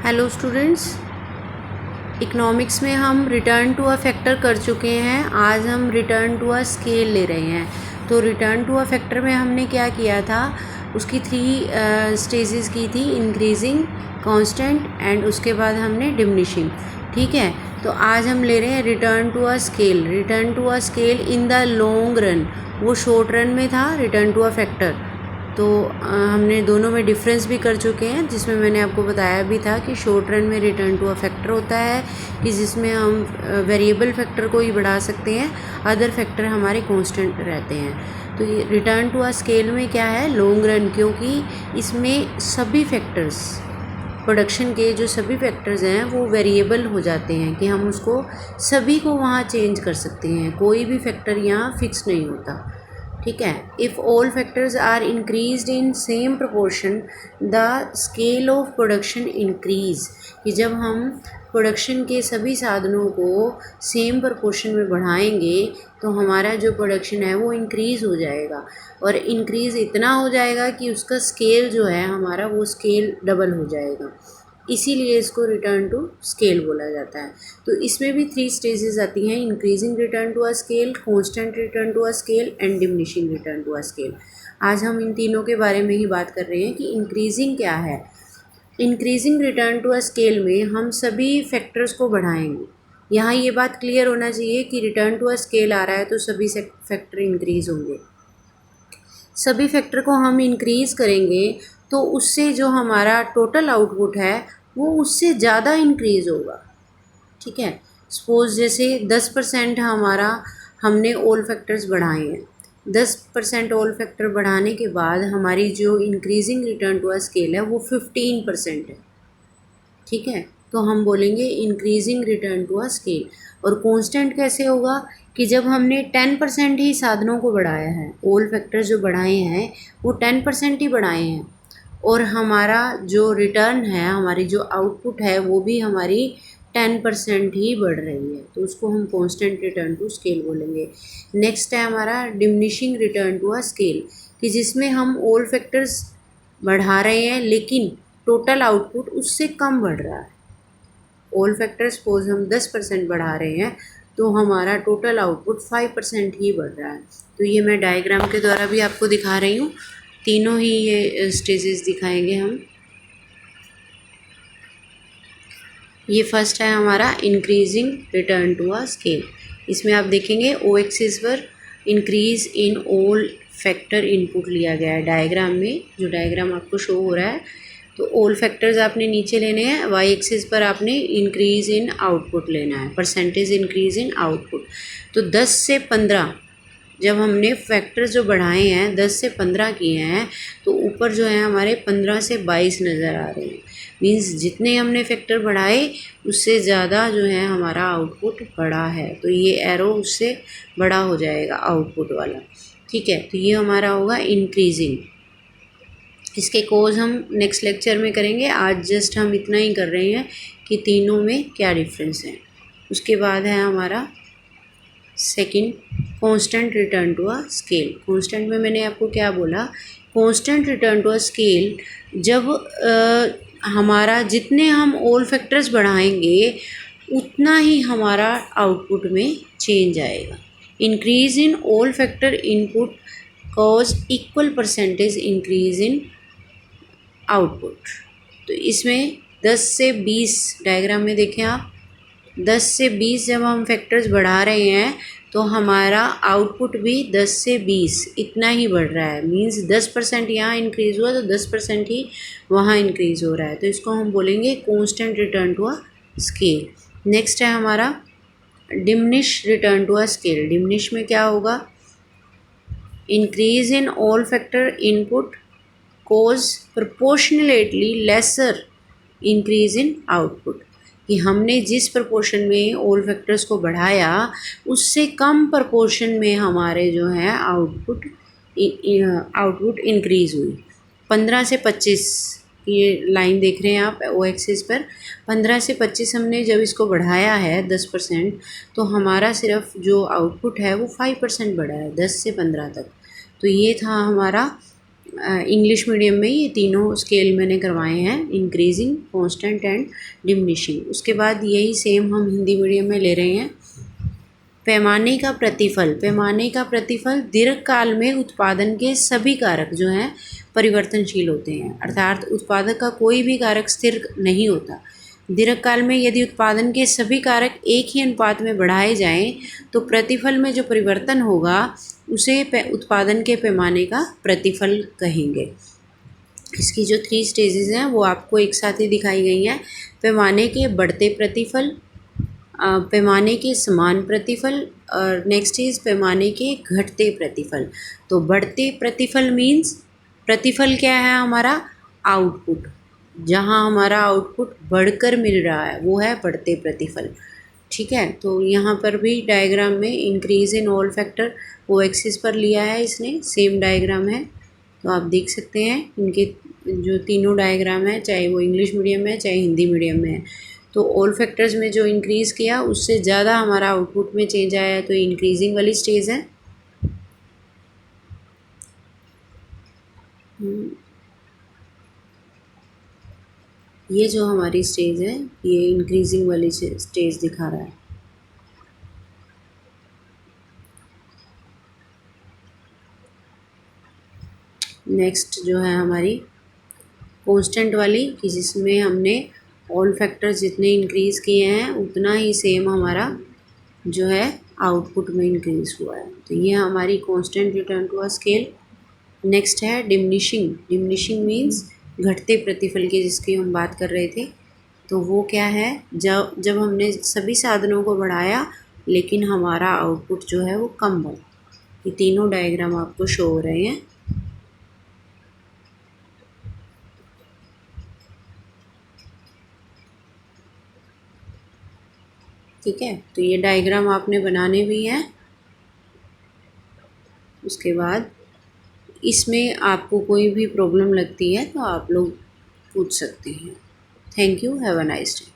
Hello students, economics में हम return to a factor कर चुके हैं। आज हम रिटर्न टू अ स्केल ले रहे हैं। तो रिटर्न टू अ फैक्टर में हमने क्या किया था, उसकी 3 स्टेजेस की थी, इंक्रीजिंग, कांस्टेंट एंड उसके बाद हमने डिमिनिशिंग। ठीक है, तो आज हम ले रहे हैं return to a scale. Return to a scale in the long run, वो शॉर्ट रन में था रिटर्न टू अ फैक्टर। तो हमने दोनों में डिफरेंस भी कर चुके हैं, जिसमें मैंने आपको बताया भी था कि शॉर्ट रन में रिटर्न टू अ फैक्टर होता है कि जिसमें हम वेरिएबल फैक्टर को ही बढ़ा सकते हैं, अदर फैक्टर हमारे कांस्टेंट रहते हैं। तो ये रिटर्न टू अ स्केल में क्या है, लॉन्ग रन, क्योंकि इसमें सभी फैक्टर्स, प्रोडक्शन के जो सभी फैक्टर्स हैं वो वेरिएबल हो जाते हैं कि हम उसको सभी को वहाँ चेंज कर सकते हैं, कोई भी फैक्टर यहाँ फिक्स नहीं होता। ठीक है, if all factors are increased in same proportion the scale of production increase, कि जब हम प्रोडक्शन के सभी साधनों को सेम प्रोपोर्शन में बढ़ाएंगे तो हमारा जो प्रोडक्शन है वो इंक्रीज़ हो जाएगा, और इंक्रीज़ इतना हो जाएगा कि उसका स्केल जो है हमारा, वो स्केल डबल हो जाएगा। इसीलिए इसको रिटर्न टू स्केल बोला जाता है। तो इसमें भी 3 स्टेजेस आती हैं, increasing return to a scale, constant return to a scale and diminishing return to a scale. आज हम इन तीनों के बारे में ही बात कर रहे हैं कि इंक्रीजिंग क्या है। Increasing return to a scale में हम सभी फैक्टर्स को बढ़ाएंगे। यहाँ ये बात क्लियर होना चाहिए कि रिटर्न टू अ स्केल आ रहा है तो सभी फैक्टर इंक्रीज़ होंगे। सभी फैक्टर को हम इंक्रीज़ करेंगे तो उससे जो हमारा टोटल आउटपुट है वो उससे ज़्यादा इंक्रीज़ होगा। ठीक है, सपोज़ जैसे 10% हमारा, हमने ऑल फैक्टर्स बढ़ाए हैं, 10% ऑल फैक्टर बढ़ाने के बाद हमारी जो increasing return to a scale है वो 15% है। ठीक है, तो हम बोलेंगे increasing return to a scale. और कांस्टेंट कैसे होगा कि जब हमने 10% ही साधनों को बढ़ाया है, ऑल फैक्टर जो बढ़ाए हैं वो 10% ही बढ़ाए हैं, और हमारा जो रिटर्न है, हमारी जो आउटपुट है वो भी हमारी 10% ही बढ़ रही है, तो उसको हम कांस्टेंट रिटर्न टू स्केल बोलेंगे। नेक्स्ट है हमारा diminishing return to a scale, कि जिसमें हम ऑल फैक्टर्स बढ़ा रहे हैं लेकिन टोटल आउटपुट उससे कम बढ़ रहा है। ऑल फैक्टर सपोज हम 10% बढ़ा रहे हैं तो हमारा टोटल आउटपुट 5% ही बढ़ रहा है। तो ये मैं डायग्राम के द्वारा भी आपको दिखा रही हूँ, तीनों ही ये स्टेजेस दिखाएंगे हम। ये फर्स्ट है हमारा increasing return to a scale. इसमें आप देखेंगे ओ एक्सिस पर increase in all factor input लिया गया है डायग्राम में, जो डायग्राम आपको शो हो रहा है। तो ऑल फैक्टर्स आपने नीचे लेने हैं, वाई एक्सिस पर आपने इंक्रीज़ इन आउटपुट लेना है, परसेंटेज इंक्रीज़ इन आउटपुट। तो 10 से 15 जब हमने फैक्टर्स जो बढ़ाए हैं 10 से 15 किए हैं, तो ऊपर जो है हमारे 15 से 22 नज़र आ रहे हैं। मीन्स जितने हमने फैक्टर बढ़ाए उससे ज़्यादा जो है हमारा आउटपुट बड़ा है, तो ये एरो उससे बड़ा हो जाएगा आउटपुट वाला। ठीक है, तो ये हमारा होगा इंक्रीजिंग। इसके कोज हम नेक्स्ट लेक्चर में करेंगे, आज जस्ट हम इतना ही कर रहे हैं कि तीनों में क्या डिफरेंस है। उसके बाद है हमारा second, constant return to a scale. Constant में मैंने आपको क्या बोला, constant return to a scale, जब हमारा जितने हम ऑल फैक्टर्स बढ़ाएंगे उतना ही हमारा आउटपुट में चेंज आएगा। Increase in all factor input cause equal percentage increase in output. तो इसमें 10 से 20 डायग्राम में देखें आप, 10 से 20 जब हम फैक्टर्स बढ़ा रहे हैं तो हमारा आउटपुट भी 10 से 20 इतना ही बढ़ रहा है। मींस 10% यहाँ इंक्रीज़ हुआ तो 10% ही वहाँ इंक्रीज़ हो रहा है, तो इसको हम बोलेंगे constant return to a scale. Next है हमारा diminish return to a scale. Diminish में क्या होगा, increase in all factor input cause proportionately lesser increase in output, कि हमने जिस प्रोपोर्शन में ऑल फैक्टर्स को बढ़ाया उससे कम प्रोपोर्शन में हमारे जो है आउटपुट इंक्रीज़ हुई। 15 से 25 ये लाइन देख रहे हैं आप ओ एक्सिस पर, 15 से 25 हमने जब इसको बढ़ाया है 10%, तो हमारा सिर्फ जो आउटपुट है वो 5% बढ़ा है 10 से 15 तक। तो ये था हमारा इंग्लिश मीडियम में ये तीनों स्केल मैंने करवाए हैं, इंक्रीजिंग, कांस्टेंट एंड डिमिनिशिंग। उसके बाद यही सेम हम हिंदी मीडियम में ले रहे हैं। पैमाने का प्रतिफल, पैमाने का प्रतिफल दीर्घकाल में उत्पादन के सभी कारक जो हैं परिवर्तनशील होते हैं, अर्थात उत्पादक का कोई भी कारक स्थिर नहीं होता। दीर्घकाल में यदि उत्पादन के सभी कारक एक ही अनुपात में बढ़ाए जाएं तो प्रतिफल में जो परिवर्तन होगा उसे उत्पादन के पैमाने का प्रतिफल कहेंगे। इसकी जो 3 स्टेजेस हैं वो आपको एक साथ ही दिखाई गई हैं। पैमाने के बढ़ते प्रतिफल, पैमाने के समान प्रतिफल और नेक्स्ट इज़ पैमाने के घटते प्रतिफल। तो बढ़ते प्रतिफल मीन्स प्रतिफल क्या है हमारा, आउटपुट, जहाँ हमारा आउटपुट बढ़कर मिल रहा है वो है बढ़ते प्रतिफल। ठीक है, तो यहाँ पर भी डायग्राम में इंक्रीज इन ऑल फैक्टर वो एक्सिस पर लिया है इसने, सेम डायग्राम है। तो आप देख सकते हैं इनके जो तीनों डायग्राम है, चाहे वो इंग्लिश मीडियम में है चाहे हिंदी मीडियम में है। तो ऑल फैक्टर्स में जो इंक्रीज़ किया उससे ज़्यादा हमारा आउटपुट में चेंज आया है, तो इंक्रीजिंग वाली स्टेज है। ये जो हमारी स्टेज है ये इंक्रीजिंग वाली स्टेज दिखा रहा है। नेक्स्ट जो है हमारी कांस्टेंट वाली, कि जिसमें हमने ऑल फैक्टर्स जितने इंक्रीज़ किए हैं उतना ही सेम हमारा जो है आउटपुट में इंक्रीज़ हुआ है। तो ये हमारी constant return to a scale. Next है डिमिनिशिंग। डिमिनिशिंग मीन्स घटते प्रतिफल की जिसकी हम बात कर रहे थे। तो वो क्या है, जब हमने सभी साधनों को बढ़ाया लेकिन हमारा आउटपुट जो है वो कम बढ़ा। ये तीनों डायग्राम आपको शो हो रहे हैं। ठीक है, तो ये डायग्राम आपने बनाने भी हैं। उसके बाद इसमें आपको कोई भी प्रॉब्लम लगती है तो आप लोग पूछ सकते हैं। Thank you, have a nice day.